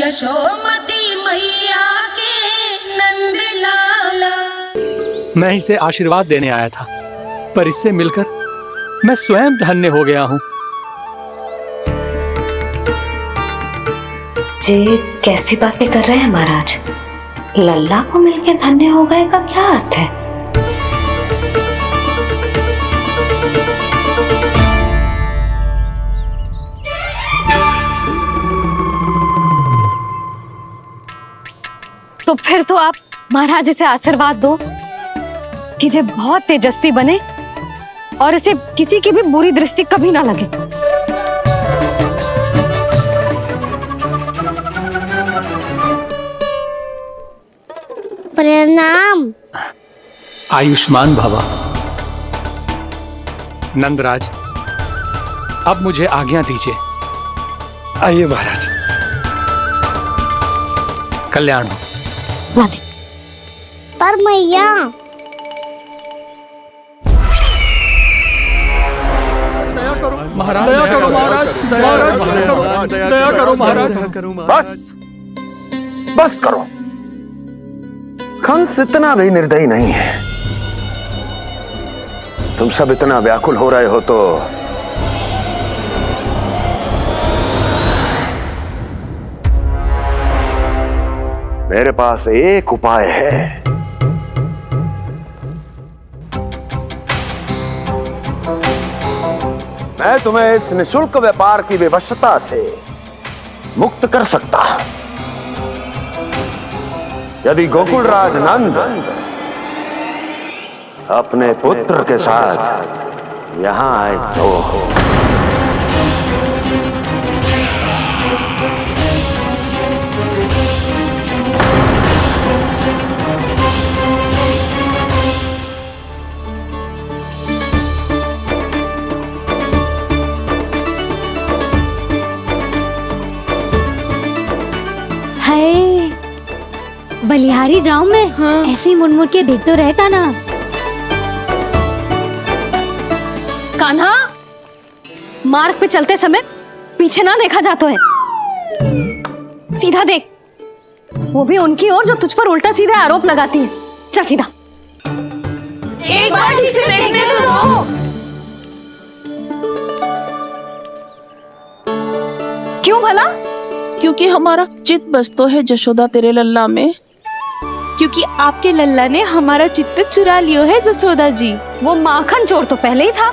यशोमती मैया के नंद लाला। मैं इसे आशीर्वाद देने आया था, पर इससे मिलकर मैं स्वयं धन्य हो गया हूँ। ये कैसी बातें कर रहे हैं महाराज? लल्ला को मिलके धन्य हो गए का क्या अर्थ है? तो फिर तो आप महाराज से आशीर्वाद दो कि ये बहुत तेजस्वी बने और इसे किसी की भी बुरी दृष्टि कभी ना लगे। प्रणाम। आयुष्मान भवा। नंदराज, अब मुझे आज्ञा दीजिए। आइए महाराज। कल्याण हो। राधे। पर मैया दया करो महाराज, दया करो महाराज, दया करो महाराज। बस करो। कंस इतना भी निर्दयी नहीं है। तुम सब इतना व्याकुल हो रहे हो तो मेरे पास एक उपाय है। मैं तुम्हें इस निःशुल्क व्यापार की विवशता से मुक्त कर सकता हूं। यदि गोकुलराज नंद अपने पुत्र के साथ यहां आए तो हाय, बलिहारी जाऊं मैं? हाँ। ऐसे ही मुड़ के देख तो रहता ना। कान्हा, मार्ग पे चलते समय पीछे ना देखा जाता है। सीधा देख, वो भी उनकी ओर जो तुझ पर उल्टा सीधा आरोप लगाती है। चल सीधा। एक बार ठीक से देखने तो दो। क्यों भला? क्योंकि हमारा चित्त बसतो है जशोदा तेरे लल्ला में। क्योंकि आपके लल्ला ने हमारा चित्त चुरा लियो है जसोदा जी। वो माखन चोर तो पहले ही था,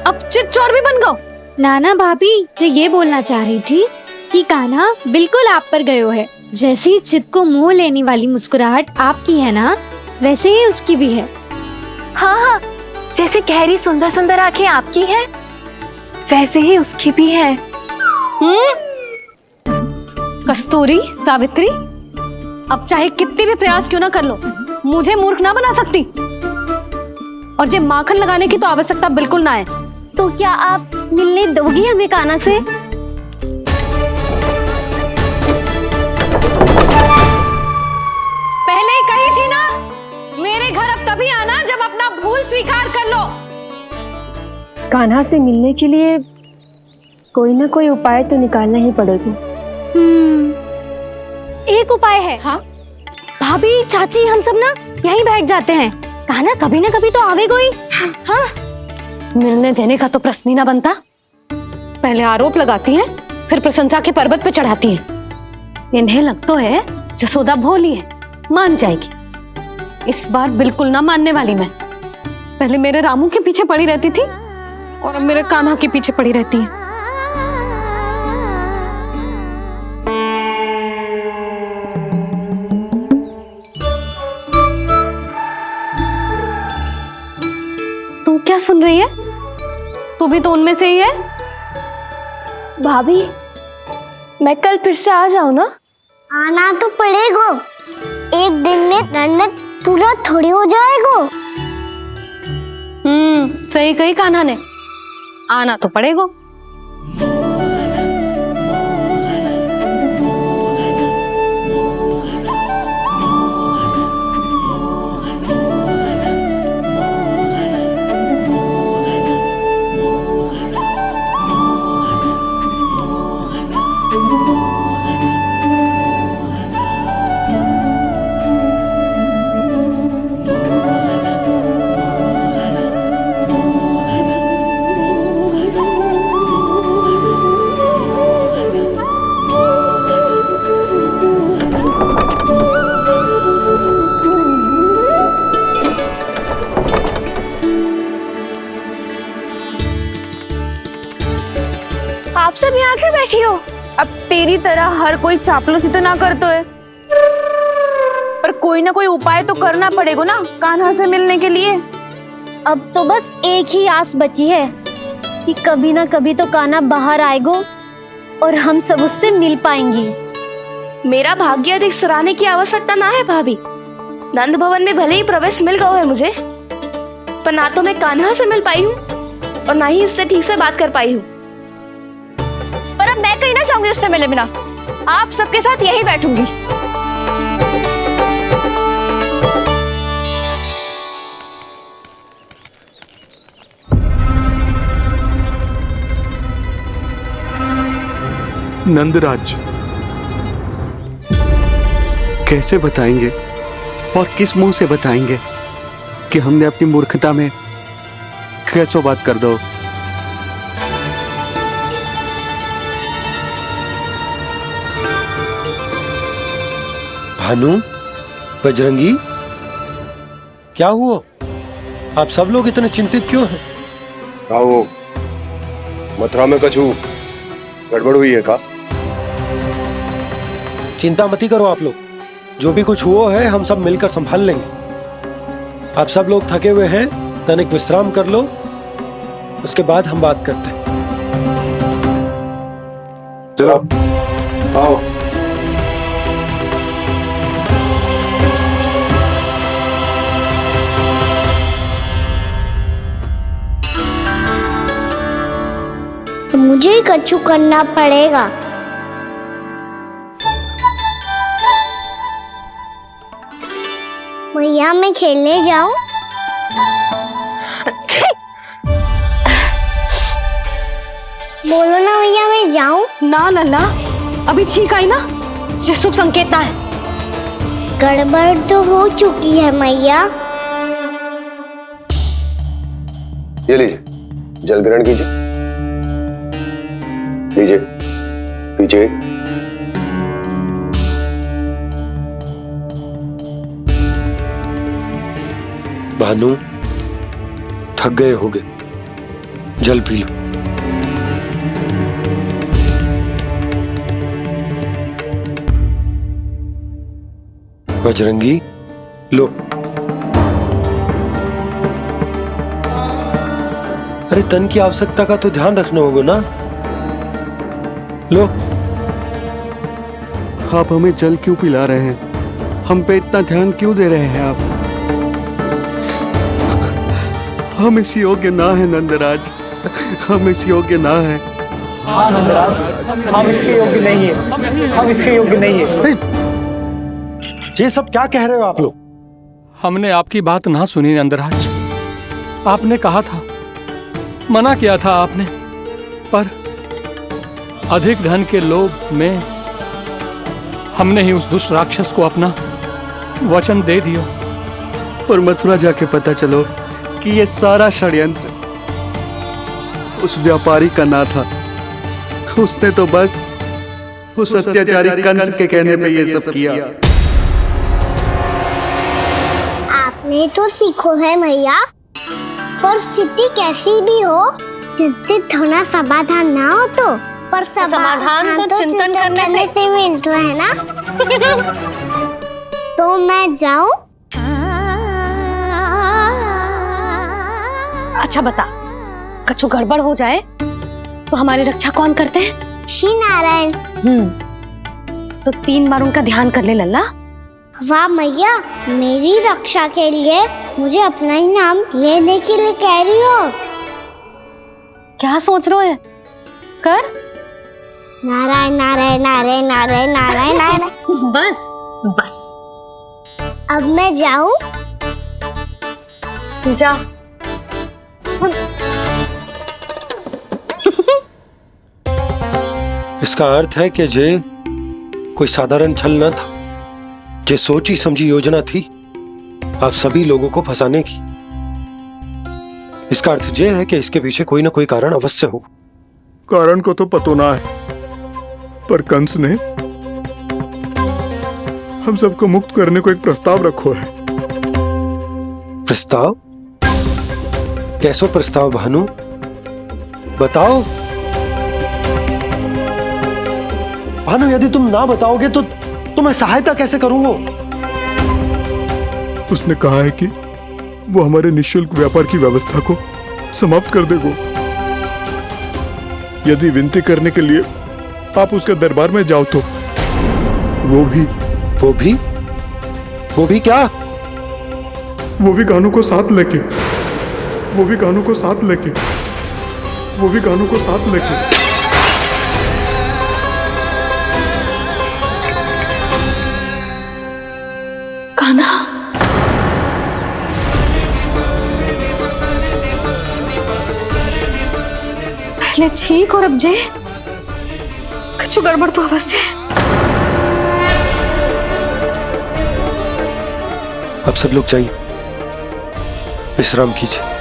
अब चित चोर भी बन गो। नाना भाभी जो ये बोलना चाह रही थी कि कान्हा बिल्कुल आप पर गयो है। जैसे ही चित्त को मोह लेने वाली मुस्कुराहट आपकी है ना, वैसे ही उसकी भी है। हाँ हाँ, जैसे गहरी सुंदर सुंदर आंखें आपकी हैं, वैसे ही उसकी भी है। कस्तूरी, सावित्री, अब चाहे कितने भी प्रयास क्यों ना कर लो, मुझे मूर्ख ना बना सकती। और जे माखन लगाने की तो आवश्यकता बिल्कुल ना है। तो क्या आप मिलने दोगी हमें कान्हा से? पहले ही कही थी ना, मेरे घर अब तभी आना जब अपना भूल स्वीकार कर लो। कान्हा से मिलने के लिए कोई ना कोई उपाय तो निकालना ही पड़ेगा। एक उपाय है। हाँ? भाभी, चाची, हम सब ना यहीं बैठ जाते हैं। कान्हा कभी ना कभी तो आवेगा ही। हाँ? मिलने देने का तो प्रश्न ही ना बनता। पहले आरोप लगाती हैं, फिर प्रशंसा के पर्वत पे चढ़ाती हैं। इन्हें लगता है जसोदा भोली है, मान जाएगी। इस बार बिल्कुल ना मानने वाली मैं। पहले मेरे रामू के पीछे पड़ी रहती थी और अब मेरे कान्हा के पीछे पड़ी रहती है। तू क्या सुन रही है? तू भी तो उनमें से ही है। भाभी, मैं कल फिर से आ जाऊं ना? आना तो पड़ेगा। एक दिन में रन्नत पूरा थोड़ी हो जाएगा। सही कही कान्हा ने, आना तो पड़ेगा। बैठी हो? अब तेरी तरह हर कोई चापलूसी तो ना करतो है, पर कोई ना कोई उपाय तो करना पड़ेगा ना कान्हा से मिलने के लिए। अब तो बस एक ही आस बची है कि कभी ना कभी तो कान्हा बाहर आएगो और हम सब उससे मिल पाएंगे। मेरा भाग्य अधिक सराहने की आवश्यकता ना है भाभी। नंद भवन में भले ही प्रवेश मिल गया है मुझे, पर ना तो मैं कान्हा से मिल पाई हूँ और ना ही उससे ठीक से बात कर पाई हूँ। पर अब मैं कहीं ना जाऊंगी उससे मिले बिना, आप सबके साथ यहीं बैठूंगी। नंदराज, कैसे बताएंगे और किस मुंह से बताएंगे कि हमने अपनी मूर्खता में कैसो बात कर दो। भानु, बजरंगी, क्या हुआ? आप सब लोग इतने चिंतित क्यों हैं? आओ, मथुरा में कछु गड़बड़ हुई है का? चिंता मत करो आप लोग, जो भी कुछ हुआ है हम सब मिलकर संभाल लेंगे। आप सब लोग थके हुए हैं, तनिक विश्राम कर लो, उसके बाद हम बात करते हैं। चलो आओ। मुझे ही कछु करना पड़ेगा। मैया मैं खेलने जाऊं? बोलो ना मैया मैं जाऊं? ना लल्ला, अभी छींक आई ना, ये शुभ संकेत ना है। गड़बड़ तो हो चुकी है मैया। ये लीजिए, जल ग्रहण कीजिए। लीजिए, पीछे। भानु, थक गए होगे, जल पी लो। बजरंगी, लो। अरे तन की आवश्यकता का तो ध्यान रखना होगा ना, लो। आप हमें जल क्यों पिला रहे हैं? हम पे इतना ध्यान क्यों दे रहे हैं आप? हम इस योग्य ना है नंदराज, हम इस योग्य ना है। हाँ नंदराज, हम इसके योग्य नहीं है, हम इसके योग्य नहीं है। ये सब क्या कह रहे हो आप लोग? हमने आपकी बात ना सुनी नंदराज। आपने कहा था, मना किया था आपने, पर अधिक धन के लोभ में हमने ही उस दुष्ट राक्षस को अपना वचन दे दिया। और मथुरा जाके पता चलो कि ये सारा षड्यंत्र उस व्यापारी का ना था। उसने तो बस उस अत्याचारी कंस के कहने पे ये सब किया। आपने तो सीखो है मैया, पर स्थिति कैसी भी हो, चिंतित होना समाधान ना हो तो, पर समाधान तो चिंतन करने से मिलता है ना। तो मैं जाऊं? अच्छा बता, कछु गड़बड़ हो जाए तो हमारी रक्षा कौन करते हैं? श्री नारायण। तो 3 बार उनका ध्यान कर ले लल्ला। वाह मैया, मेरी रक्षा के लिए मुझे अपना ही नाम लेने के लिए कह रही हो? क्या सोच रहे हो? कर। नारायण नारायण नारायण नारायण नारायण नारायण। बस बस। अब मैं जाऊं? जा। इसका अर्थ है कि जे कोई साधारण छल न था, जे सोची समझी योजना थी आप सभी लोगों को फंसाने की। इसका अर्थ ये है कि इसके पीछे कोई ना कोई कारण अवश्य हो। कारण को तो पतो ना है, पर कंस ने हम सबको मुक्त करने को एक प्रस्ताव रखो है। प्रस्ताव? कैसो प्रस्ताव भानु, बताओ। भानु यदि तुम ना बताओगे तो मैं सहायता कैसे करूंगा? उसने कहा है कि वो हमारे निःशुल्क व्यापार की व्यवस्था को समाप्त कर देगा। यदि विनती करने के लिए आप उसके दरबार में जाओ तो वो भी क्या? वो भी कानों को साथ लेके कान्हा, पहले ठीक और अब जे कुछ गड़बड़ तो अवश्य है। अब सब लोग जाइए, विश्राम कीजिए।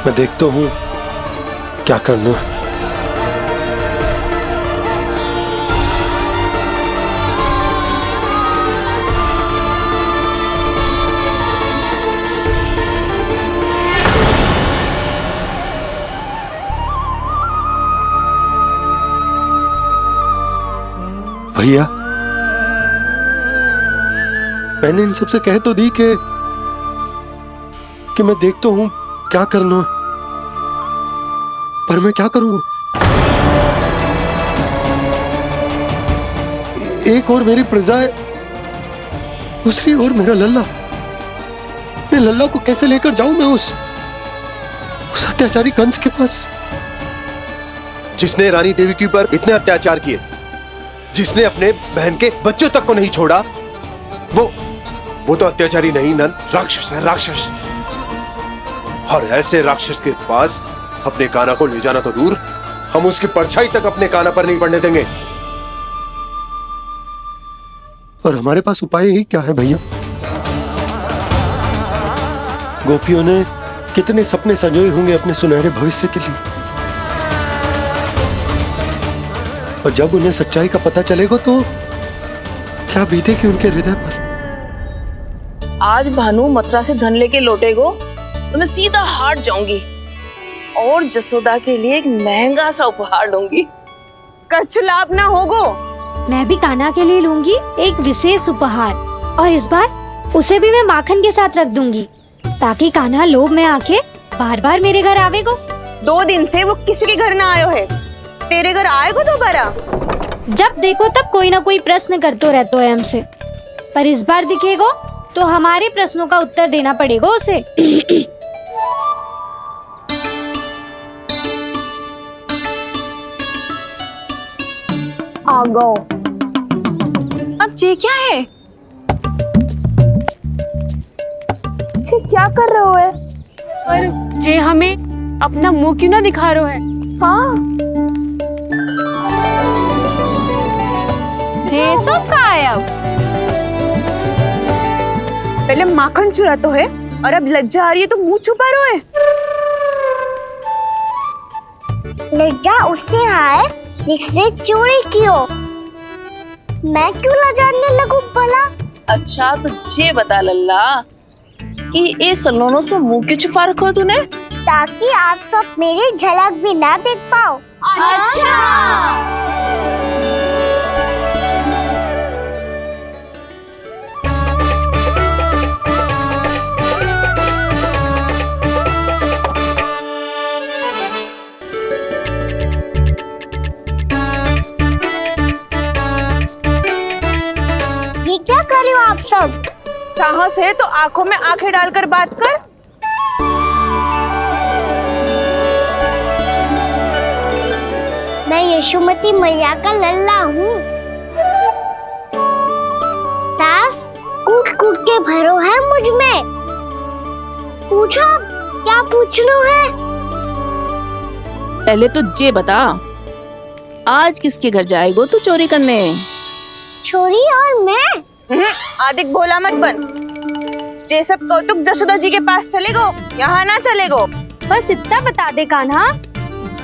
मैं देखता हूं क्या करना है। भैया, मैंने इन सबसे कह तो दी कि मैं देखता हूं क्या करना है, पर मैं क्या करूंगा? एक और मेरी प्रजा है, दूसरी ओर मेरा लल्ला। मैं लल्ला को कैसे लेकर जाऊं मैं उस अत्याचारी कंस के पास, जिसने रानी देवी के ऊपर इतने अत्याचार किए, जिसने अपने बहन के बच्चों तक को नहीं छोड़ा। वो तो अत्याचारी नहीं नंद, राक्षस है, राक्षस। और ऐसे राक्षस के पास अपने कान्हा को ले जाना तो दूर, हम उसकी परछाई तक अपने कान्हा पर नहीं पड़ने देंगे। और हमारे पास उपाय ही क्या है भैया? गोपियों ने कितने सपने संजोए होंगे अपने सुनहरे भविष्य के लिए, और जब उन्हें सच्चाई का पता चलेगा तो क्या बीतेगी उनके हृदय पर। आज भानु मथुरा से धन लेके लौटेगो तो मैं सीधा हाट जाऊंगी और जसोदा के लिए एक महंगा सा उपहार दूंगी। कछु लाभ ना होगो। मैं भी कान्हा के लिए लूंगी एक विशेष उपहार, और इस बार उसे भी मैं माखन के साथ रख दूंगी, ताकि कान्हा लोभ में आके बार बार मेरे घर आवेगो। 2 दिन से वो किसी के घर ना आयो है, तेरे घर आएगो दोबारा? जब देखो तब कोई ना कोई प्रश्न करते रहते है हमसे, पर इस बार दिखेगो तो हमारे प्रश्नों का उत्तर देना पड़ेगा उसे। आ गो। अब जे क्या है? जे क्या कर रहे हो है? पर जे हमें अपना मुंह क्यों ना दिखा रहे है? हाँ, जे सब का है अब? पहले माखन चुरा तो है, और अब लज्जा आ रही है तो मुंह छुपा रहे है। लज्जा उससे है जिससे चोरी की हो। मैं क्यों लजाने लगूं भला? अच्छा तो ये बता लल्ला कि ये सलोनों से मुंह क्यों छुपा रखो तूने? ताकि आप सब मेरी झलक भी ना देख पाओ। अच्छा। ये क्या कर रहे हो आप सब? साहस है तो आंखों में आंखें डालकर बात कर। मैं यशोमती मैया का लल्ला हूँ। सास कूट कूट के भरो है मुझ में। पूछो क्या पूछना है? पहले तो ये बता, आज किसके घर जाएगो तू चोरी करने? छोरी और मैं? आदिक भोला मत बन। जे सब कौतुक जसोदा जी के पास चलेगो, यहाँ ना चलेगो। बस इतना बता दे कान्हा,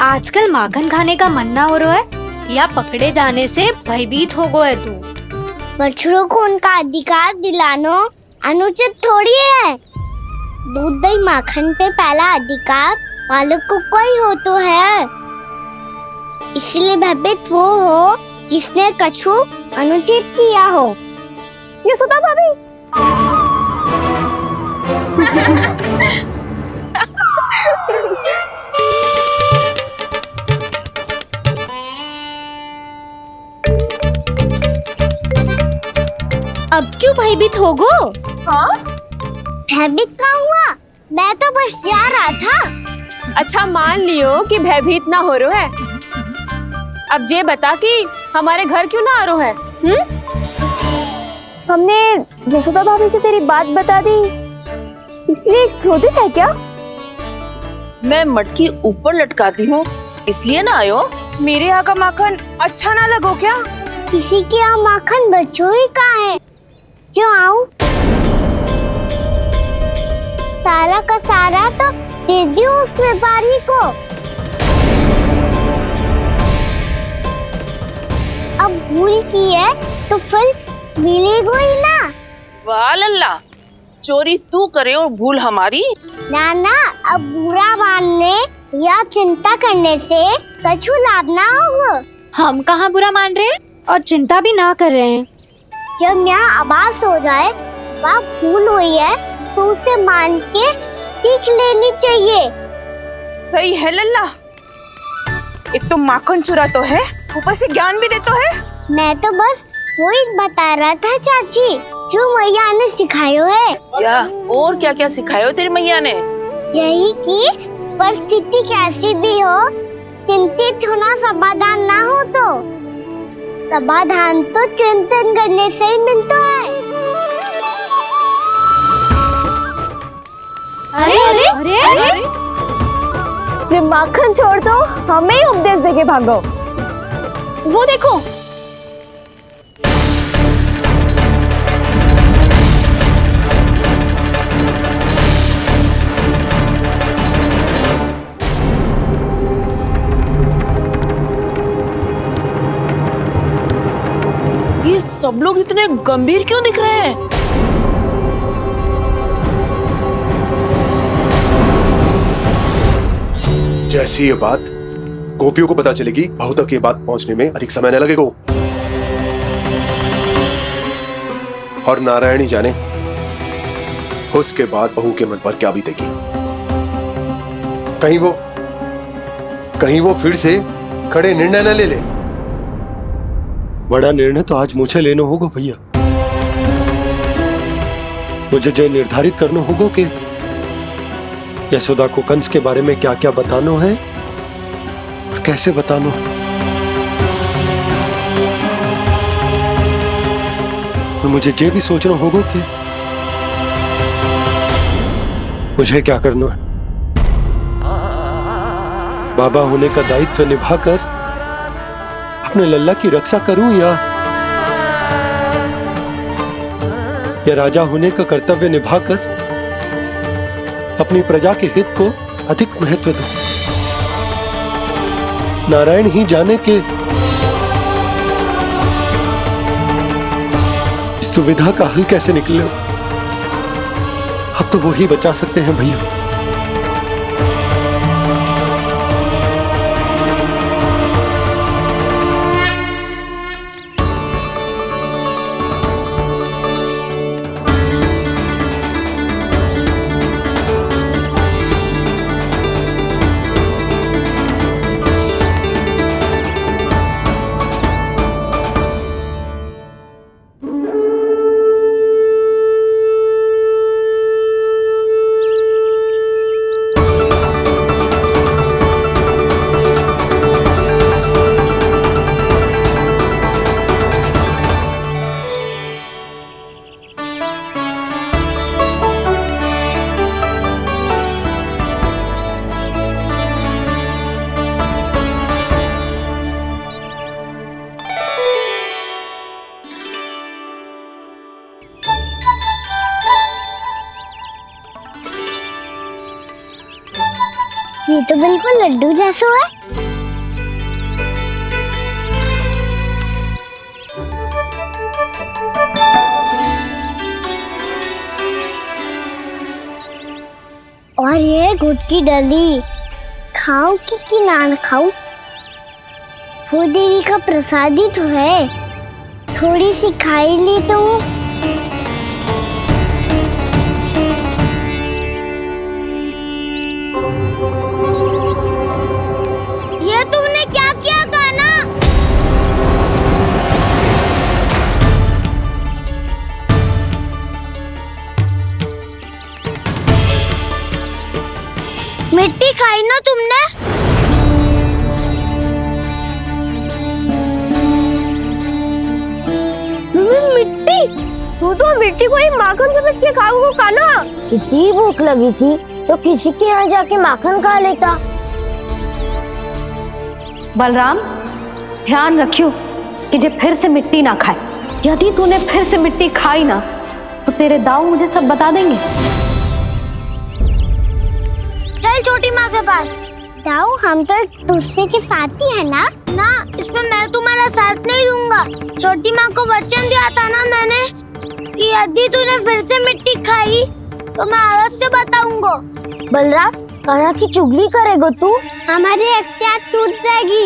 आजकल माखन खाने का मन ना हो रहा है या पकड़े जाने से भयभीत हो गए तू? बछड़ों को उनका अधिकार दिलाना अनुचित थोड़ी है। दूध दही माखन पे पहला अधिकार मालिक को कोई हो तो है। इसलिए भयभीत वो हो जिसने कछु अनुचित किया हो। यशोदा भाभी। अब क्यों भयभीत हो गो? हाँ? भयभीत क्या हुआ? मैं तो बस जा रहा था। अच्छा मान लियो कि भयभीत ना हो रहा है। अब ये बता कि हमारे घर क्यों ना आ रहा है? हमने यशोदा भाभी से तेरी बात बता दी, इसलिए क्रोधित है क्या? मैं मटकी ऊपर लटकाती हूँ इसलिए ना आयो। मेरे यहाँ का माखन अच्छा ना लगो क्या? किसी के यहाँ माखन बच्चों ही कहाँ है जो आऊं? सारा का सारा तो दे दियो उस व्यापारी को। अब भूल की है तो फल मिलेगा ही ना। वाह लल्ला, चोरी तू करे और भूल हमारी। ना ना, अब बुरा मानने या चिंता करने से कछु लाभ ना होगा। हम कहाँ बुरा मान रहे हैं और चिंता भी ना कर रहे हैं। जब यहाँ आभास हो जाए वह भूल हुई है तो उसे मान के सीख लेनी चाहिए। सही है लल्ला, एक तो माखन चुरा तो है, ऊपर से ज्ञान भी देता है। मैं तो बस वही बता रहा था चाची जो मैया ने सिखायो है। क्या और क्या क्या सिखायो तेरी मैया ने? यही कि परिस्थिति कैसी भी हो चिंतित होना समाधान ना हो तो समाधान तो चिंतन करने से ही मिलता है। अरे अरे अरे, अरे? जब माखन छोड़ दो हमें ही उपदेश देके भागो। वो देखो, ये सब लोग इतने गंभीर क्यों दिख रहे हैं? जैसी ये बात गोपियों को पता चलेगी, बहू तक ये बात पहुंचने में अधिक समय न लगेगा। और नारायणी जाने उसके बाद बहू के मन पर क्या बीतेगी। कहीं वो फिर से खड़े निर्णय न ले ले। बड़ा निर्णय तो आज मुझे लेना होगा भैया। मुझे जो निर्धारित करना होगा कि यशोदा को कंस के बारे में क्या क्या बताना है और कैसे बताना है। और मुझे ये भी सोचना होगा कि मुझे क्या करना है। बाबा होने का दायित्व निभाकर अपने लल्ला की रक्षा करूं या राजा होने का कर्तव्य निभाकर अपनी प्रजा के हित को अधिक महत्व दूं। नारायण ही जाने के इस दुविधा का हल कैसे निकले। अब तो वो ही बचा सकते हैं भैया। ये तो बिल्कुल लड्डू जैसा है। और ये गुड़ की डली खाऊं कि ना खाऊं? वो देवी का प्रसाद ही तो है, थोड़ी सी खाई ली तो। ये तुमने क्या किया कान्हा? मिट्टी खाई ना तुमने? मिट्टी? तू तो मिट्टी को ही माखन समझ के खाओगे कान्हा। इतनी भूख लगी थी तो किसी के यहाँ जाके माखन खा लेता। बलराम, ध्यान रखियो कि जे फिर से मिट्टी ना खाए। यदि तूने फिर से मिट्टी खाई ना तो तेरे दाऊ मुझे सब बता देंगे। चल छोटी माँ के पास। दाऊ, हम तो एक दूसरे के साथी है ना? ना, इसमें मैं तुम्हारा साथ नहीं दूंगा। छोटी माँ को वचन दिया था ना मैंने कि यदि तूने फिर से मिट्टी खाई तो मैं आवाज से बताऊंगा। बलराम, कान्हा की चुगली करेगा तू? हमारी अख्तियार टूट जाएगी